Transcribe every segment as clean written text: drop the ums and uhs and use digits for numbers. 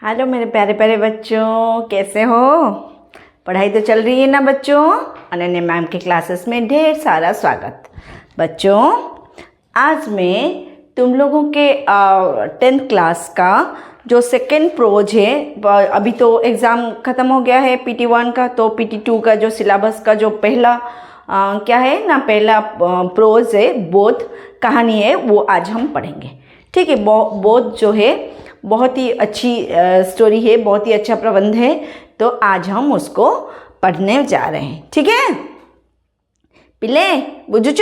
Hello मेरे प्यारे प्यारे बच्चों, कैसे हो? पढ़ाई तो चल रही है ना बच्चों? अनन्या मैम के क्लासेस में ढेर सारा स्वागत। बच्चों, आज मैं तुम लोगों के 10th क्लास का जो सेकेंड प्रोज है, अभी तो एग्ज़ाम ख़त्म हो गया है PT1 का, तो PT2 का जो सिलेबस का जो पहला क्या है ना, पहला प्रोज है, बोध कहानी है, वो आज हम पढ़ेंगे। ठीक है, बोध जो है बहुत ही अच्छी स्टोरी है, बहुत ही अच्छा प्रबंध है, तो आज हम उसको पढ़ने जा रहे हैं। ठीक है पिले, बुझुच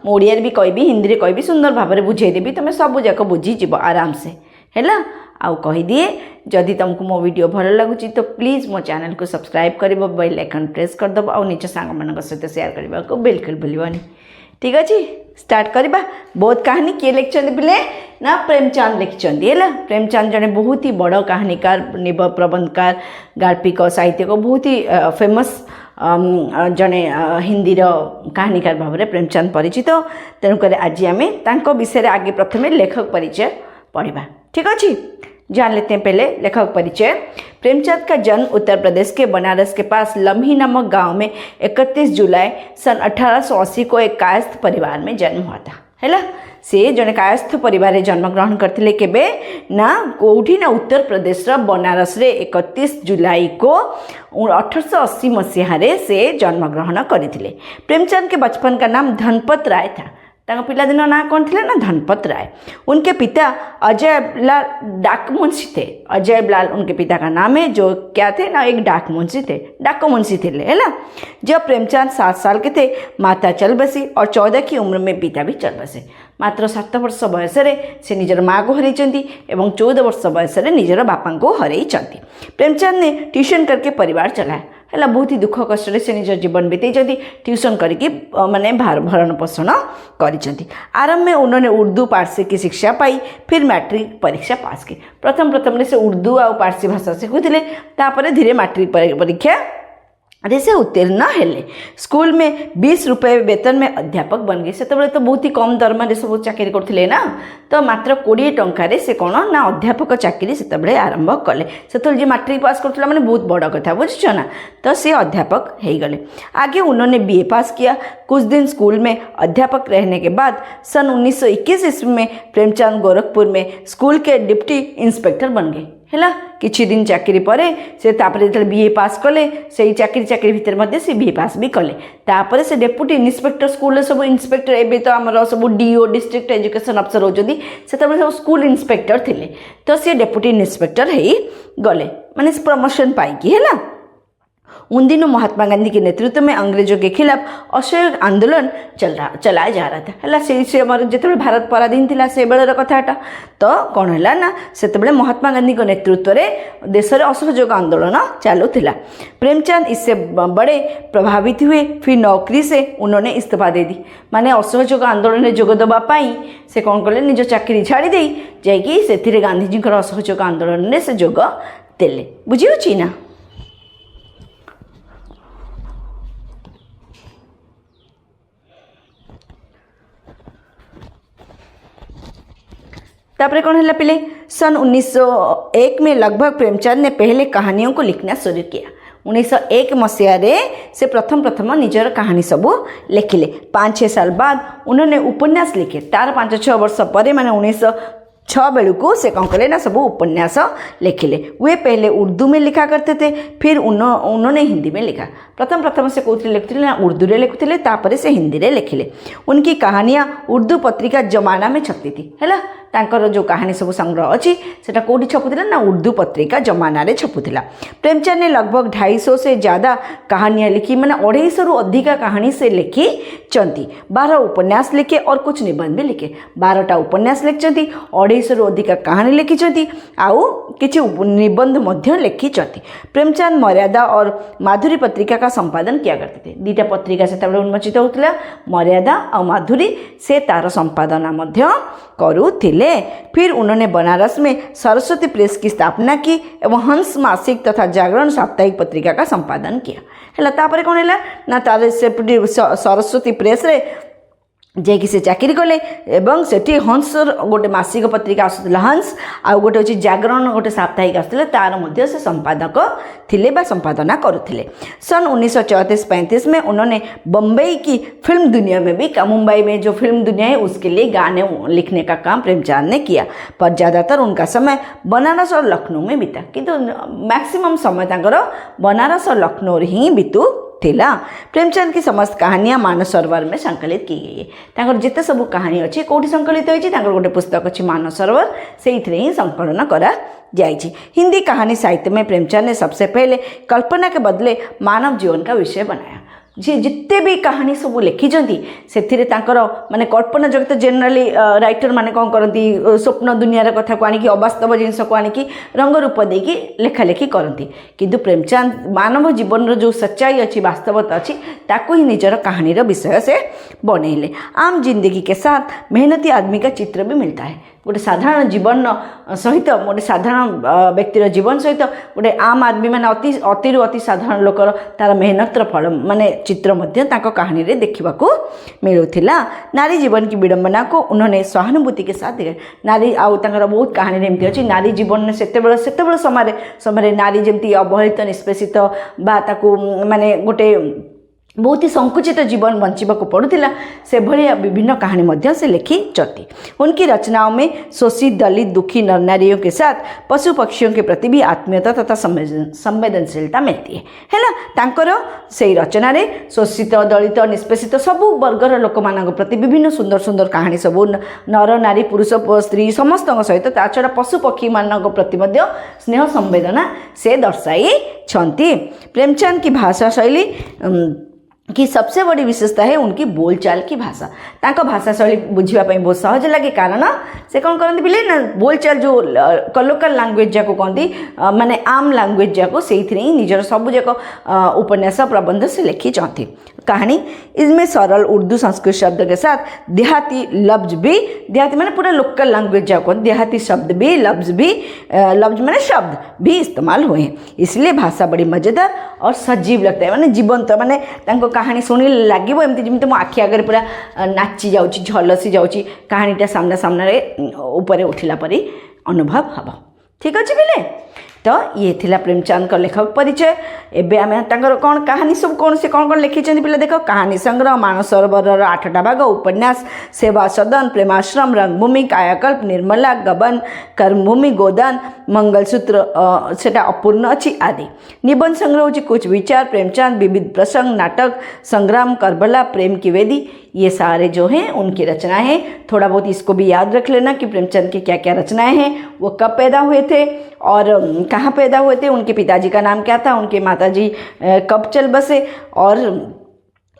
मु ओडिया भी कहबी, हिंदी रे कहबी, सुंदर भाव में बुझेदेवी, तुम सब जाक बुझीज आराम से है। आउ कहीदिए, जदि तुमको मो वीडियो भल लगुच तो प्लीज़ मो चैनल को सब्सक्राइब कर, बेल आइकन प्रेस करदेव, और निज सांग मान सहित शेयर करने को बिल्कुल भूलनी। ठीक अच्छे, स्टार्ट करवा। बोध कहानी किए लिखिं पिले ना, प्रेमचंद लिखिं है। प्रेमचंद जड़े बहुत ही बड़ कहानीकार, प्रबंधकार, गाल्पिक, साहित्यिक, बहुत ही फेमस जड़े हिंदी कहानीकार भाव में प्रेमचंद परिचित। तेणुक आज आम विषय आगे प्रथम लेखक परिचय पढ़ा। ठीक अच्छे, जान लेते हैं पहले लेखक परिचय। प्रेमचंद का जन्म उत्तर प्रदेश के बनारस के पास लम्ही नामक गांव में 31 जुलाई सन 1880 को एक कायस्थ परिवार में जन्म हुआ था। है से जड़े कायस्थ परिवार जन्म ग्रहण करते केबे ना, कौटी ना उत्तर प्रदेश बनारस रे 31 जुलाई को 1880 मसीह से जन्म ग्रहण करते। प्रेमचंद के बचपन का नाम धनपत राय था। पिलादिन ना कौन थे ना, धनपत राय। उनके पिता अजय लाल डाकमुंशी थे। अजय लाल उनके पिता का नाम है, जो क्या थे ना, एक डाकमुंशी थे, डाकमुंशी थे। है जब प्रेमचंद 7 साल के थे, माता चल बसी और 14 की उम्र में पिता भी चल बसे। मात्र 7 वर्ष बयस से निजर माँ को हरई और 14 वर्ष बयस निजर बापा को हरई। प्रेमचंद ने ट्यूशन करके परिवार चलाया। है बहुत ही दुख कष्ट से निज जीवन बीते ट्यूशन करके माने भरण पोषण कर। आरंभ में उन्होंने उर्दू पारसी की शिक्षा पाई, फिर मैट्रिक परीक्षा पास की। प्रथम से उर्दू और पारसी भाषा शिखुले, तापर धीरे मैट्रिक परीक्षा से उत्तीर्ण हेले। स्कूल में 20 रुपये वेतन में अध्यापक बन गए। से तो बहुत ही कम दरमा सब चाकरी करते ना, तो मात्र 20 टंकार से कौन ना अध्यापक चाकरी से आरंभ कले। से मैट्रिक पास करते मैंने बहुत बड़ कथा, बुझ ना, तो सी अध्यापक हो गले। आगे उन्होंने BA पास किया। कुछ दिन स्कूल में अध्यापक रहने के बाद सन 1921 ईस्वी में प्रेमचंद गोरखपुर में स्कूल के डिप्टी इंस्पेक्टर बन गए। है किछि दिन चाकरी परे से तापरे जो BA पास कले, से चाकरी भितर मध्य से BA पास भी कले। तापरे से deputy inspector, school sub inspector, एबे तो आमर सब DO डिस्ट्रिक्ट एजुकेशन अफसर होती, से सब स्कूल इंस्पेक्टर थिले, तो सी डेप्यूटी इंस्पेक्टर ही गले, माने प्रमोशन पाई। है उन दिनों महात्मा गांधी के नेतृत्व में अंग्रेजों के खिलाफ असहयोग आंदोलन चलाया जा रहा था। है जो भारत पराधीन थिला से बेलर कथाटा, तो कौन है ना, से महात्मा गांधी के नेतृत्व में देश में असहयोग आंदोलन चलूला। प्रेमचंद इससे बड़े प्रभावित हुए, फिर नौकरी से उन्होंने इस्तीफा दे दी। माने असहयोग आंदोलन में जोग देवाई से कौन कले, निज चाकरी छाड़ी से गांधीजी असहयोग आंदोलन में से जोग देले। बुझी ना। तापरे कौन है पिले, सन 1901 में लगभग प्रेमचंद ने पहले कहानियों को लिखना शुरू किया। 1901 मसीह से प्रथम निजर कहानी सब लिखिले। 5-6 साल बाद उन्होंने उपन्यास लिखे। तार 5-6 वर्ष पर माने 1906 बेलू से कौन कले ना, सब उपन्यास लिखिले। वे पहले उर्दू में लिखा करते थे, फिर उन्होंने हिंदी में लिखा। प्रथम से कौन लिखुले ना, उर्दू रे लिखुले, तापर से हिंदी रे लिखिले। उनकी कहानियाँ उर्दू पत्रिका जमाना में छपती थी। है तांकर जो कहानी सब संग्रह अच्छी से कौटी छपुला ना, उर्दू पत्रिका जमाना रे छपुला। प्रेमचंद ने लगभग 250 से ज़्यादा कहानियाँ लिखी, मैंने 250 रु अधिक कहानी से लिखी। 12 उपन्यास लिखे और कुछ निबंध भी लिखे। 12टा उपन्यास लिखिं, 250 रु अधिक कहानी लिखिं, आउ किछि निबंध मध्य लिखिं। प्रेमचंद मर्यादा और माधुरी पत्रिका का संपादन किया करते थे। 2टा पत्रिका से उन्मोचित होता, मर्यादा और माधुरी, से तार संपादना मध्य करुथिले। फिर उन्होंने बनारस में सरस्वती प्रेस की स्थापना की एवं हंस मासिक तथा जागरण साप्ताहिक पत्रिका का संपादन किया। है तापर कौन है ना, तार से सरस्वती प्रेस रे ଯାଇକି ସେ ଚାକିରି କଲେ ଏବଂ ସେଠି ହଂସର ଗୋଟେ ମାସିକ ପତ୍ରିକା ଆସୁଥିଲା ହଂସ, ଆଉ ଗୋଟେ ହେଉଛି ଜାଗରଣ ଗୋଟେ ସାପ୍ତାହିକ ଆସୁଥିଲା, ତାର ମଧ୍ୟ ସେ संपादक ଥିଲେ ବା संपादना କରୁଥିଲେ। सन 1934-35 में उन्होंने बम्बई की फिल्म दुनिया में भी, मुंबई में जो फिल्म दुनिया है उसके लिए गाने लिखने का काम प्रेमचंद ने किया, पर ज़्यादातर उनका समय बनारस और लखनऊ में बीता। किंतु मैक्सिमम समय तांकर बनारस और लखनऊ ही बीतू थिला। प्रेमचंद की समस्त कहानियाँ मानस सरोवर में संकलित की गई है। तांकर जिते सब कहानी अच्छी कौटी संकलित होती, गोटे पुस्तक अच्छी मानस सरोवर, से ही संकलन करा जाइए। हिंदी कहानी साहित्य में प्रेमचंद ने सबसे पहले कल्पना के बदले मानव जीवन का विषय बनाया। जी जिते भी कहानी सब लिखिं से माने कल्पना जगत जनरली राइटर माने कौन करती स्वप्न दुनिया कथा को आनिकी अवास्तव जिनस को आनिकी रंग रूप देकी लेखालेखि करती, किंतु प्रेमचंद मानव जीवन जो सच्चाई अच्छी वास्तवता अच्छी ताको ही निजर कहानी विषय से बनैले। आम जिंदगी के साथ मेहनती आदमी का चित्र भी मिलता है। गोटे साधारण जीवन सहित गोटे साधारण व्यक्तिर जीवन सहित गोटे आम आदमी माने अति साधारण लोकर तार मेहनतर फल माने चित्र मध्य तांको कहानी रे देखिबाकू मिलुथिला। नारी जीवन की विडंबना को उन्होंने सहानुभूति के साथ देखा। नारी आउ तांकर बहुत कहानी रे एमती अछि, नारी जीवन सेतेबेले समय नारी जेमती अवहेलित निष्पेषित बा ताकू माने गोटे बहुत ही संकुचित जीवन बंचिबा को पड़ुथिला, से भलिया विभिन्न कहानी मध्य से लिखी चती। उनकी रचनाओं में शोषित दलित दुखी नर नारियों के साथ पशु पक्षियों के प्रति भी आत्मीयता तथा संवेदनशीलता मिलती है ना। तांकर से रचना रे शोषित दलित निष्पेषित सबु वर्गर लोक मान प्रति विभिन्न सुंदर सुंदर कहानी सबू नर नारी पुरुष स्त्री समस्त सहित ता छड़ा पशु पक्षी मान प्रति मध्य स्नेह संवेदना से दर्शाई छंती। प्रेमचंद की भाषा शैली कि सबसे बड़ी विशेषता है उनकी बोलचाल की भाषा। तांको भाषा शैली बुझापी बहुत सहज लगे, कारण से कौन करते बिले ना बोलचाल जो लोकल लैंग्वेज जाको कहती माने आम लैंग्वेज जाको से ही निजर सब जाक उपन्यास प्रबंध से लिखी चाहती कहानी। इसमें सरल उर्दू संस्कृत शब्द के साथ देहाती लफ्ज भी, देहाती माने पूरा लोकल लैंग्वेज जाको देहाती शब्द भी लफ्ज माने शब्द भी इस्तेमाल हुए हैं, इसलिए भाषा बड़ी मजेदार और सजीव लगता है। माने जीवंत माने तांको कहानी शुणी लगे एमती जमी मो आखि आगे पूरा नाची जाऊँगी झलसी जाऊँगी कहानीटा सामना सामने ऊपर उठिला परी अनुभव हम। ठीक अच्छे पिले, तो ये थिला प्रेमचंद का लेखक परिचय। एबे आमे तांकर कौन कहानी सब कौन से कौन लिखी पिला देख, कहानी संग्रह, मानस सरोवर 8टा भाग, उपन्यास, सेवा सदन, प्रेमाश्रम, रंगभूमि, कायाकल्प, निर्मला, गबन, कर्मभूमि, गोदान, मंगलसूत्र सेटा अपूर्ण अच्छी आदि। निबंध संग्रह होची कुछ विचार, प्रेमचंद, विविध प्रसंग, नाटक, संग्राम, करबला, प्रेम की वेदी, ये सारे जो हैं उनकी रचनाएं हैं। थोड़ा बहुत इसको भी याद रख लेना कि प्रेमचंद की क्या क्या रचनाएं हैं, वो कब पैदा हुए थे और कहाँ पैदा हुए थे, उनके पिताजी का नाम क्या था, उनके माताजी कब चल बसे, और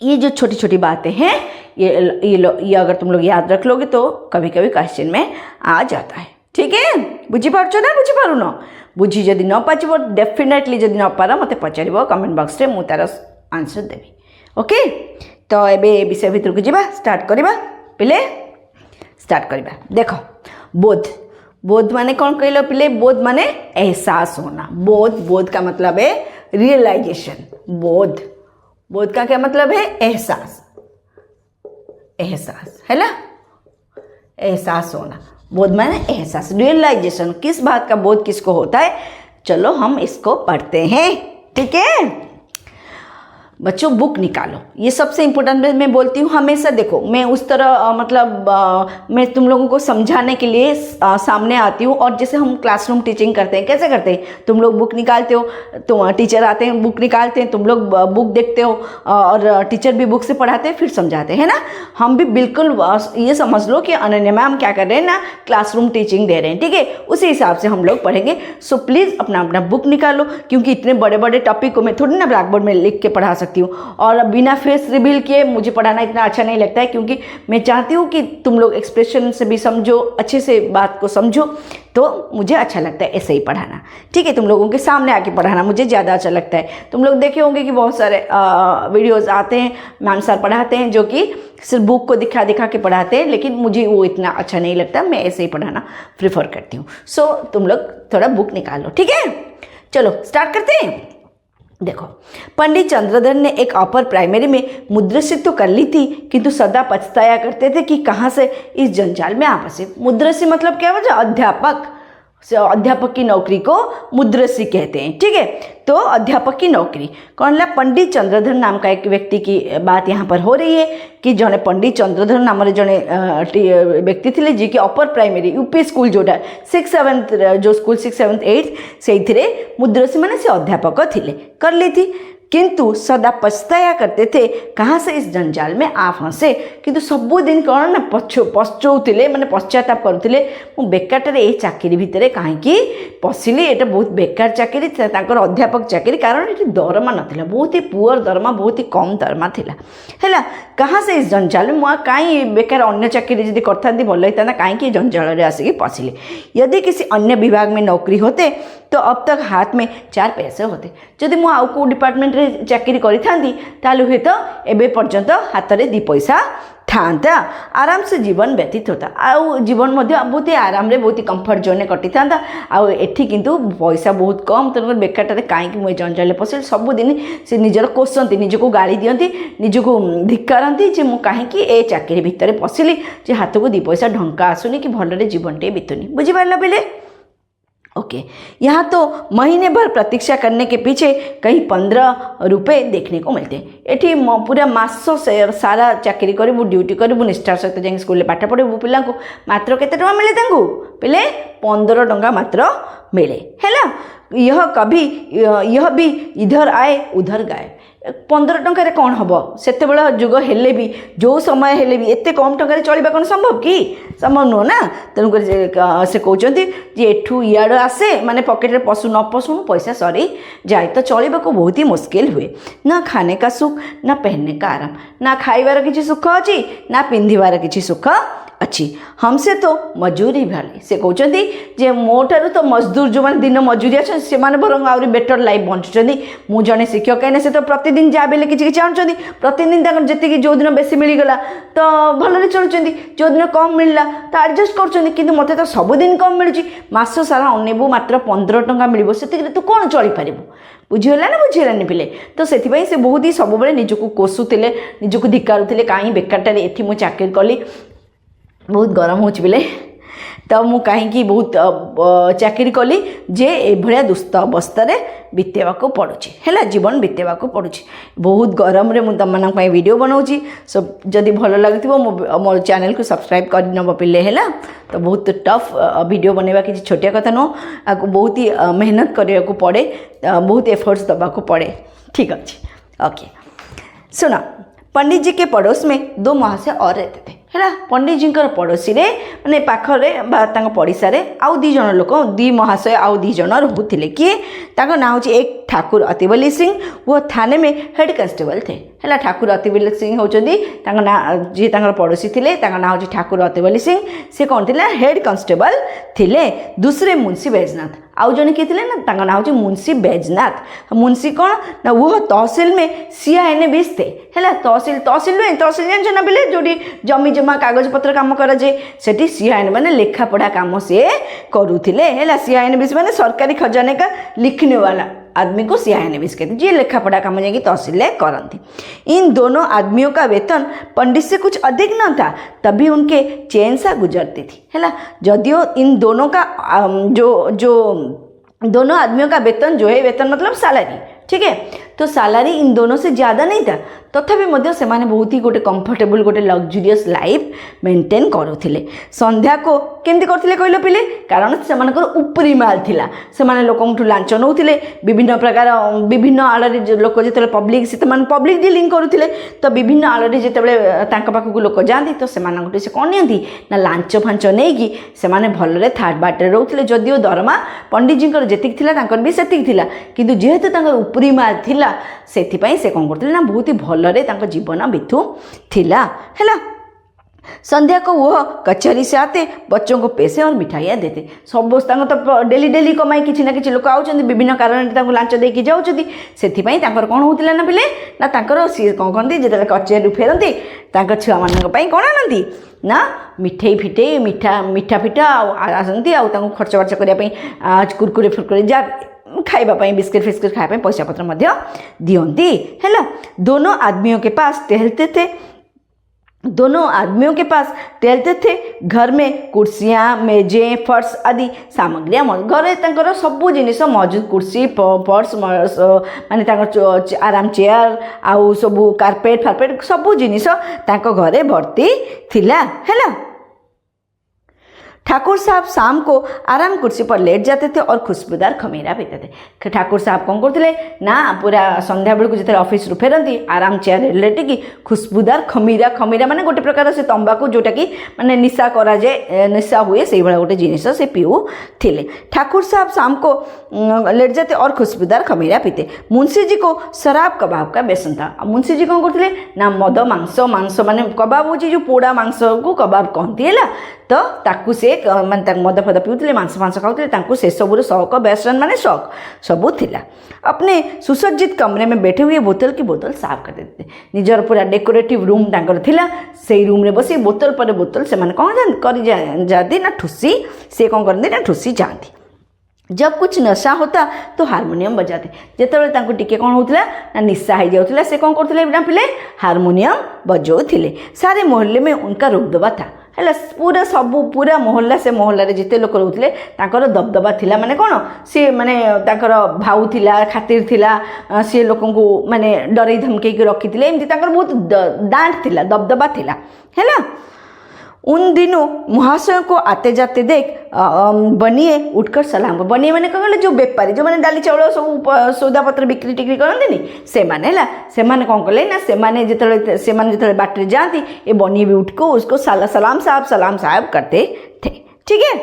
ये जो छोटी छोटी बातें हैं ये अगर तुम लोग याद रख लोगे तो कभी कभी क्वेश्चन में आ जाता है। ठीक है, बुझी पार्छ ना बुझी पारु न बुझी जदि न पाचिब डेफिनेटली जदि न पार मते पचारिबो कमेंट बॉक्स रे मु तार आंसर देबी। ओके, तो एबे विषय भितर को जीवा स्टार्ट करिबा पिले स्टार्ट करिबा। देखो बोध, बोध माने कौन कहलो पिले, बोध माने एहसास होना। बोध का मतलब है रियलाइजेशन। बोध का क्या मतलब है, एहसास है ना, एहसास होना। बोध माने एहसास, रियलाइजेशन। किस बात का बोध किसको होता है, चलो हम इसको पढ़ते हैं। ठीक है बच्चों, बुक निकालो, ये सबसे इम्पोर्टेंट मैं बोलती हूँ हमेशा। देखो मैं उस तरह मैं तुम लोगों को समझाने के लिए सामने आती हूँ, और जैसे हम क्लासरूम टीचिंग करते हैं कैसे करते हैं, तुम लोग बुक निकालते हो, तुम टीचर आते हैं बुक निकालते हैं, तुम लोग बुक देखते हो और टीचर भी बुक से पढ़ाते हैं फिर समझाते हैं ना। हम भी बिल्कुल ये समझ लो कि अनन्या मैम क्या कर रहे हैं ना, क्लासरूम टीचिंग दे रहे हैं। ठीक है, उसी हिसाब से हम लोग पढ़ेंगे। सो प्लीज़ अपना बुक निकालो, क्योंकि इतने बड़े बड़े टॉपिक को मैं थोड़ी ना ब्लैक बोर्ड में लिख के पढ़ा सकती हूँ, और बिना फेस रिवील किए मुझे पढ़ाना इतना अच्छा नहीं लगता है, क्योंकि मैं चाहती हूँ कि तुम लोग एक्सप्रेशन से भी समझो, अच्छे से बात को समझो, तो मुझे अच्छा लगता है ऐसे ही पढ़ाना। ठीक है, तुम लोगों के सामने आके पढ़ाना मुझे ज़्यादा अच्छा लगता है। तुम लोग देखे होंगे कि बहुत सारे वीडियोज़ आते हैं, मैम सर पढ़ाते हैं जो कि सिर्फ बुक को दिखा दिखा के पढ़ाते हैं, लेकिन मुझे वो इतना अच्छा नहीं लगता, मैं ऐसे ही पढ़ाना प्रेफर करती हूँ। सो तुम लोग थोड़ा बुक निकालो। ठीक है, चलो स्टार्ट करते हैं। देखो, पंडित चंद्रधर ने एक अपर प्राइमरी में मुद्रसित तो कर ली थी, किंतु सदा पछताया करते थे कि कहाँ से इस जंजाल में आ फंसे। मुद्रसी मतलब क्या वजह? अध्यापक। अध्यापक की नौकरी को मुद्रसी कहते हैं, ठीक है। तो अध्यापक की नौकरी कौन ला? पंडित चंद्रधर नाम का एक व्यक्ति की बात यहाँ पर हो रही है कि जड़े पंडित चंद्रधर नाम जड़े व्यक्ति थे जी कि अपर प्राइमरी यूपी स्कूल जोटा 6-7 जो स्कूल 6-7-8 से मुद्रसी माने से अध्यापक थिले कर ली थी, किंतु सदा पछताया करते थे कहाँ से इस जंजाल में आ फंसे। किंतु सबुदिन कौन ना पछौले माने पश्चाताप करुले मु बेकारटारे ए चाकरी भितर कहीं पशिली, एटा बहुत बेकार चाकरी तांकर अध्यापक चाकरी, कारण ये दरमा नाला, बहुत ही पुअर दरमा, बहुत ही कम दरमा थिला। हैला कहाँ से इस जंजाल में मुझे कहीं बेकार अन्य चाकरी जब करता भल होता कहीं जंजाल में आसिक पशिले। यदि किसी अन्य विभाग में नौकरी होते तो अब तक हाथ में 4 पैसे होते। जदि मु आउ को डिपार्टमेंट रे चाकरी करी थांती ताले हुए तो एबे पर्यंत हाथ में 2 पैसा था, आराम से जीवन व्यतीत होता, आउ जीवन मध्य बहुत ही आराम रे बहुत ही कंफर्ट जोन कटि था। आउ एठी किंतु पैसा बहुत कम, तेणुकर बेकारटारे कहीं मुझे जंजाल पशिल। सबुदिन से निजर कोसती, निजको गाड़ी दियंती, निजको धिक्कारती जे मु कहीं ए चाकरी भितर पशिली जे हाथ को 2 पैसा ढंका आसुनी कि भलरे जीवन टे बीतुनी। बुझिपार पिले? ओके, यहाँ तो महीने भर प्रतीक्षा करने के पीछे कहीं 15 रुपये देखने को मिलते हैं। एठी पूरा मास सारा चाकरी करू, ड्यूटी करू, निष्ठार सहित जाए स्कूल पाठ पढ़ू, पिला मात्र केते टଙ୍କା मिले तांकू? पिले 15 टଙ୍କା मात्र मिले। है यह भी इधर आए उधर गाए। 15 टଙ୍କା कौन हम से जुग हेले भी जो समय हेले भी एत कम टଙ୍କା चलवा कौन संभव कि? संभव नुह ना। तेणुक से कहते जे एठू इड़ आसे माने पकेट पशु न पशु पैसा सरी जाए तो चलवा को बहुत ही मुश्किल हुए। ना खाने का सुख, ना पहनने का आराम, ना खाइबार किसी सुख अच्छी, ना पिंधिबार किसी सुख अच्छी। हमसे तो मजूरी भाले से कहते जे मोठार तो मजदूर जो मैंने दिन मजूरी अच्छे से बरं आहरी बेटर लाइफ बंचुंट। मुझे जड़े शिक्षक कहीं से तो प्रतिदिन जहाँ भी किसी चाहते, प्रतिदिन जी जो दिन बेसी मिलगला तो भलि चलुँच, जो दिन कम मिलला तो आडजस्ट कर। मत तो सबुदिन कम मिलूँ, मस सारा अनेबू मात्र 15 टଙ୍କା मिल से तू कौन चलीपर? बुझीगला ना? बुझीगलानी पिले? तो से बहुत ही सब निजक कोसुले, निजक धिकारुले कहीं बेकारटारे एठी मु चाकरी कली, बहुत गरम हो पिले तो मु कहीं बहुत चाकरी कली जे एभलिया दुस्त अवस्था बीतेवा को पड़ुछि। है जीवन बीतेवा को पड़ुछि। बहुत गरम रे मु तम मानक वीडियो बनाऊँगी। सब जदि भल लगी मो चैनल को सब्सक्राइब कर नब पिले है। तो बहुत टफ वीडियो बनवा किसी छोटिया कथा नुह, आपको बहुत ही मेहनत करने को पड़े, बहुत एफर्ट्स दबा को पड़े। ठीक अच्छे, ओके सुना। पंडित जी के पड़ोस में 2 महाशय और रहते थे। है पंडित जी पड़ोसी रे माने पाखरे पड़िशा रे आउ 2 जन लोक, 2 महाशय आउ 2 जन रोते। किए ना हूँ एक ठाकुर अतिवली सिंह, वो थाने में हेड कांस्टेबल थे। है ठाकुर अतिवली सिंह होती ना जी पड़ोसी थे, ना हूँ ठाकुर अतिवली सिंह। से कौन थे? हेड कांस्टेबल थे। दूसरे मुंशी बैजनाथ, आउ जन किए थे ना ना हूँ मुंशी बैजनाथ। मुंशी कौन ना वो तहसिल में CINBs थे। है तहसिल नुहे, तहसिल जान ना पिले जो जमी जमा कागज पत्र काम कराए से CIN माने लेखा पढ़ा काम से करुले। है CINBs माने सरकारी खजाने का लिखने वाला आदमी को CINBs कहते हैं, जी लेखा पढ़ा काम जाएगी तहसील करती। इन दोनों आदमियों का वेतन पंडित से कुछ अधिक न था, तभी उनके चैन सा गुजरती थी। है जदियो इन दोनों का दोनों आदमियों का वेतन जो है, वेतन मतलब सैलरी, ठीक है, तो सैलरी इन दोनों से ज़्यादा नहीं था, तथापि मध्य से माने बहुत ही गोटे कंफर्टेबल गोटे लग्जरियस लाइफ मेंटेन करुले। संध्या को केमती करथिले कहलो पिले? कारण से उपरी माल थिला, से माने लोकंठु लांच नौथिले, विभिन्न प्रकार विभिन्न आड़े लोक जो पब्लिक से पब्लिक डीलिंग करुले। तो विभिन्न आड़े जितेबाला तांका पाखक लोक जाती तो से कौन नियंती ना लांच फांच नहीं से भलरे थार्ड बाटे रोते। जदिओ दरमा पंडित जी जेतिक थिला तांकर भी सेतिक थिला, किंतु जेहेतु तांकर उपरी माल थिला सेथिपाई से कौन करथिले ना बहुत ही भलरे तांकर जीवन बितु थिला। है संध्या को वह कचहरी से आते, बच्चों को पैसे और मिठाइयाँ देते। सब तो डेली डेली कमाई किसी ना कि लोक आउଛନ୍ତି, विभिन्न कारण लांच देकी जाउଛନ୍ତି। सेथिपाई तांकर कौन होतिला ना पिले ना तांकर सी कौन करती जिते कचहरी फेरती तांकर छुआ मानक पई कौन आनती ना मिठाई फिटे मिठा फिटा आसती खर्च बार्च करने कुरकुरे फुरकुरे जहाँ खाइबा पई बिस्किट फिस्किट खाइबा पई पैसा पत्र मध्य दियंती हैला। दोनों आदमियों के पास टहलते थे, दोनों आदमियों के पास टहलते थे। घर में कुर्सियाँ, मेजें, फर्श आदि सामग्रियाँ घरे तांकर सबू जिनिस मौजूद, कुर्सी फर्श माने तांकर आराम चेयर आउ सबू कार्पेट फार्पेट सबू जिनिस तांको घरे भर्ती थिला हैला। ठाकुर साहब शाम को आराम कुर्सी पर लेट जाते थे और खुशबूदार खमीरा पीते थे। ठाकुर साहब कौन करते ना पूरा संध्या बेलू जो ऑफिस रु फेरती आराम चेयर लेटिकी खुशबूदार खमीरा, खमीरा माने गोटे प्रकार से तंबाकू जोटा कि माने निशा करा जाए, निशा हुए से भाया गोटे जिनिस से पीऊ थिले। ठाकुर साहब शाम को लेट जाते और खुशबूदार खमीरा पीते। मुंशी जी को शराब कबाब का व्यसन था। मुंशी जी कौन करते ना मद मांस, मांस माने कबाब हो जो पोड़ा मांस को कबाब कहती है तो ताकू से माने मद फद पीउले मांस फांस खाऊले से सबूर शौक व्यसन माने शौक सबू थिला। अपने सुसज्जित कमरे में बैठे हुए बोतल की बोतल साफ कर देते थे। निजर पूरा डेकोरेटिव रूम तांकर थिला, से रूम रे बसी बोतल पर बोतल से माने कौन कर जाती ना ठुसी से कौन करते ना ठुसी जाती। जब कुछ नशा होता तो हारमोनियम बजाते। जितेबाला तांको टिके कौन होता ना निशा हो जाता से कौन करते ना पिले हारमोनियम बजाउथिले। सारे मोहल्ले में उनका रुतबा था है। पूरा सबू पूरा मोहल्ला से मोहल्ला रे जिते लोक रोते तांकर दबदबा थिला माने कौन सी माने तांकर भाऊ थिला, खातिर थिला, सी लोक माने डरे धमके रखी एमती तांकर बहुत डांट थिला, दबदबा थिला है। उन दिनों महाशय को आते जाते देख बनिए उठकर सलाम कर। बनिए मैंने कहले जो बेपारी जो मैंने डाली चाउल सब सौदा पत्र बिक्री टिक्री करते से कौन कले ना से बाटे जाती ये बनिए भी उठ को उसको सलाम साहब करते थे। ठीक है,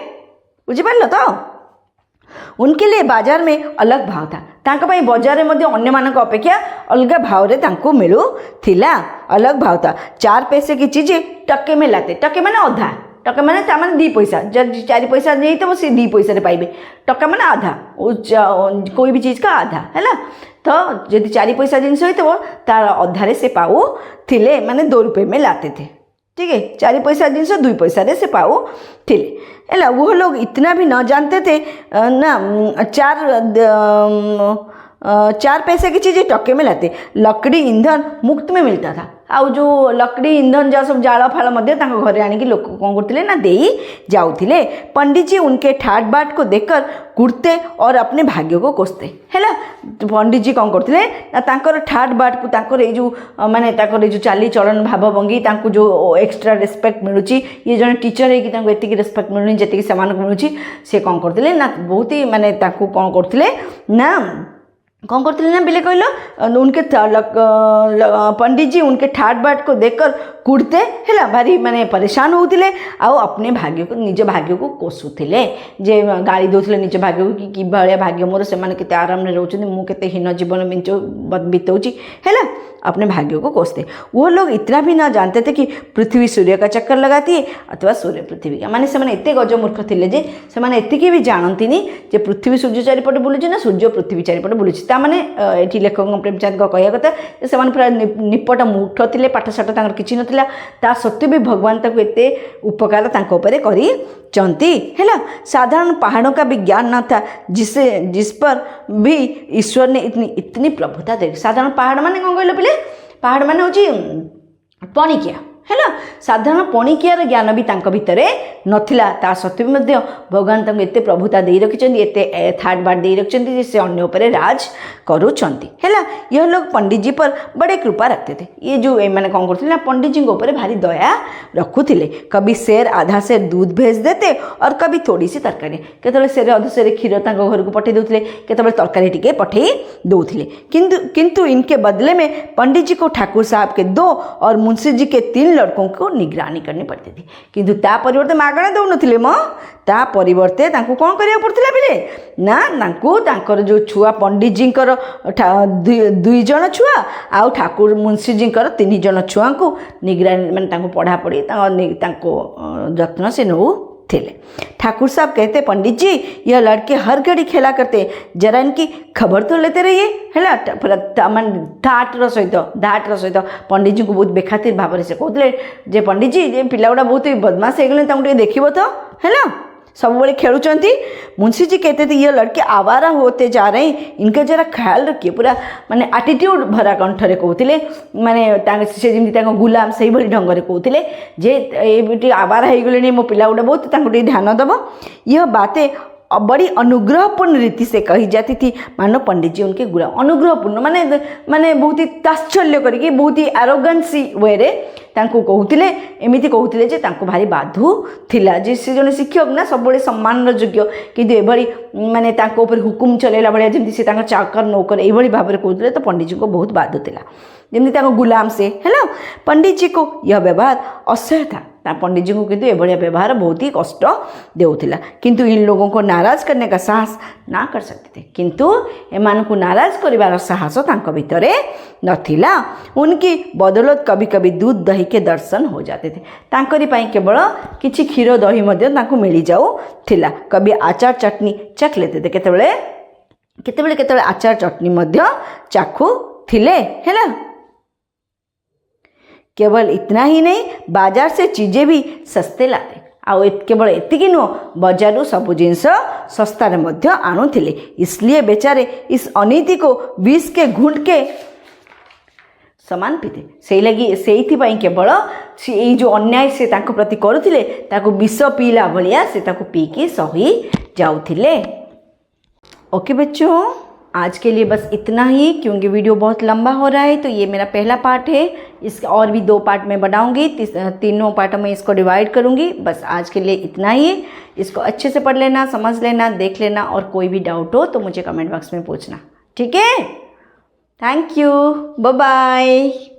बुझिपार तो। उनके लिए बाजार में अलग भाव था। तांका पाई बाजार में अन्य मानक अपेक्षा अलग भाव रे तांको मिलू थिला, अलग भाव था। 4 पैसे की चीजें टके में लाते। टके माने अधा, टके माने ता माने 2 पैसा, जब 4 पैसा नहीं तो सी 2 पैसा रे पाइबे। टका माने आधा, कोई भी चीज का आधा है ना। तो यदि 4 पैसा जिनस हो तार अधारे से पाऊ थिले माने 2 रुपये में लाते थे। ठीक है, 4 पैसा जिनस 2 पैसा रे से पाऊ थिले है। वो लोग इतना भी न जानते थे ना 4 पैसे की चीज़ें टके में लाते। लकड़ी ईंधन मुफ्त में मिलता था। आउ जो लकड़ी ईंधन जहाँ सब जाल फाल घरे आनिकी लोक कौन करते ना दे जाऊे। पंडित जी उनके ठाट बाट को देखकर कुड़ते और अपने भाग्य को कोसते है। पंडित जी कौन करते ना तांकर ठाट बाट को तांकर ये जो माने तांकर जो चाली चलन भाव भंगी तांको जो एक्स्ट्रा रेस्पेक्ट मिलूची, ये जन टीचर है कि तांको एतिकी रेस्पेक्ट मिलुनी जेतिकी सेमान को मिलूची, से कौन करते ना बहुत ही माने तांको कौन करते ना कौन करते ना बिले कहल उनके पंडित जी उनके ठाट बाट को देखकर कुड़ते है, भारी माने परेशान होते आओ अपने भाग्य को निज भाग्य को कोसुले जे गाड़ी दौले निज भाग्य को कि भाया भाग्य मोर से केते आराम रे रोचंदी मु केते हीन जीवन बिताऊँगी है, अपने भाग्य को कोसते। वो लोग इतना भी ना जानते थे कि पृथ्वी सूर्य का चक्कर लगाती है अथवा सूर्य पृथ्वी का। माने से एत गज मूर्ख थे जे से एतिकी भी जानती जे पृथ्वी सूर्य चारिपटे बुलूची ना सूर्य पृथ्वी चारिपटे बुलूची। ताने ये लेखक प्रेमचंद कहया कथा से पूरा निपट मूर्ख थे, पाठशाठ तांकर किछि नथिला, ता सत्वे भी भगवान ताको एते उपकार तांको उपरे करी चंती है। साधारण पहाड़ों का भी ज्ञान न था जिस पर भी ईश्वर ने इतनी प्रभुता दे। साधारण पहाड़ माने कौन कहल पिले, पहाड़ माने होची पणिकिया है। साधारण पणिकियार ज्ञान भी तांको भितरे नथिला, ता सत्वे भी मध्य भगवान तांको एते प्रभुता दे रखिछन्ती, एते थाट बाट दे रखिछन्ती जे से अन्य उपरे राज करूछन्ती है। यह लोग पंडित जी पर बड़े कृपा रखते थे। ये जो मैंने कौन करते ना पंडित जी ऊपर भारी दया रखुले। कभी सेर आधा सेर दूध भेज देते और कभी थोड़ी सी तरकारी, केतबेले सेर अधा सेर क्षीर तांको घर को पठे देउथिले, केतबेले तरकारी टिके पठे दउथिले। किंतु इनके बदले में पंडित जी को ठाकुर साहब के 2 और मुंशी जी के 3 लड़कों को निगरानी करनी पड़ती थी। किंतु ता परिवर्ते मागणा दउनथिले ता परिवर्ते तांको कौन करिया पड़थिला बिले ना तांको तांकर जो छुआ पंडित जी 2 जन छुआ आउ ठाकुर मुंशी जी 3 जन छुआ को निगरानी माने तांको पढ़ा पढ़ी तांको जत्न से नौ थे। ठाकुर साहब कहते पंडित जी यह लड़के हर घड़ी खेला करते, जरा इनकी खबर तो लेते रहिए है। ठाटर सहित पंडित जी को बहुत बेखातिर भाव से कहते जे पंडित जी ये पिला गुड़ा बहुत बदमाश हो गले देखिए तो है। सब बड़े खेलुचंती। मुंशी जी कहते थे ये लड़के आवारा होते जा रहे हैं, इनका जरा ख्याल रखिए। पूरा माने एटीट्यूड भरा कंठरे कहते माने से जमी गुलाम से भाई ढंग से कहते जे ये आवारा हो गले मो पिला गुड़ा बहुत ध्यान दब। यह बातें बड़ी अनुग्रहपूर्ण रीति से कही जाती थी। मानो पंडित जी उनके गुलाम, अनुग्रहपूर्ण माने माने बहुत ही तात्सल्य करके बहुत ही एरोगेंसी वे रे तांको कहूतिले, एमिति कहूतिले जे तांको भारी बाधु थिला जे से जने शिक्षक ना सब बड़े सम्मान योग्य, किंतु एभली माने तांको ऊपर हुकुम चलेला भलिया जेमति से तांको चाकर नौकर एभली भाबरे कहूतिले। तो पंडित जी को बहुत बाधु थिला जेमति तांको गुलाम से हेलो। पंडित जी को यह व्यवहार असह्य था। पंडित जी को किंतु एभलिया व्यवहार बहुत ही कष्ट देउथिला, किंतु इन लोगों को नाराज करने का साहस ना कर सकते थे। किंतु एमान को नाराज करिवार साहस तांको भितरे नथिला। उनकी बदौलत कभी कभी दूध दही के दर्शन हो जाते थे। तांकरी पाई केवल किछि क्षीर दही मध्य तांको मिली जाऊ थिला। कभी आचार चटनी चख लेते थे, केतेबेले केतेबेले केतेबेले आचार चटनी मध्य चाखू थिले हेला। केवल इतना ही नहीं, बाजार से चीजें भी सस्ते लाते। आउ केवल एतिकी नुह, बाजारू सब जिनस सस्तार मध्य आणुथिले। इसलिए बेचारे इस अनीति को विष के घुंट के समान पीते। से लगी से केवल ये जो अन्याय से ताको प्रति करुथिले ताको विष पीला भलिया से ताको पी के सही जाउथिले। ओके बच्चों, आज के लिए बस इतना ही, क्योंकि वीडियो बहुत लंबा हो रहा है। तो ये मेरा पहला पार्ट है, इसके और भी 2 पार्ट में बनाऊंगी, तीनों पार्टों में इसको डिवाइड करूंगी। बस आज के लिए इतना ही। इसको अच्छे से पढ़ लेना, समझ लेना, देख लेना, और कोई भी डाउट हो तो मुझे कमेंट बॉक्स में पूछना, ठीक है। Thank you, bye bye.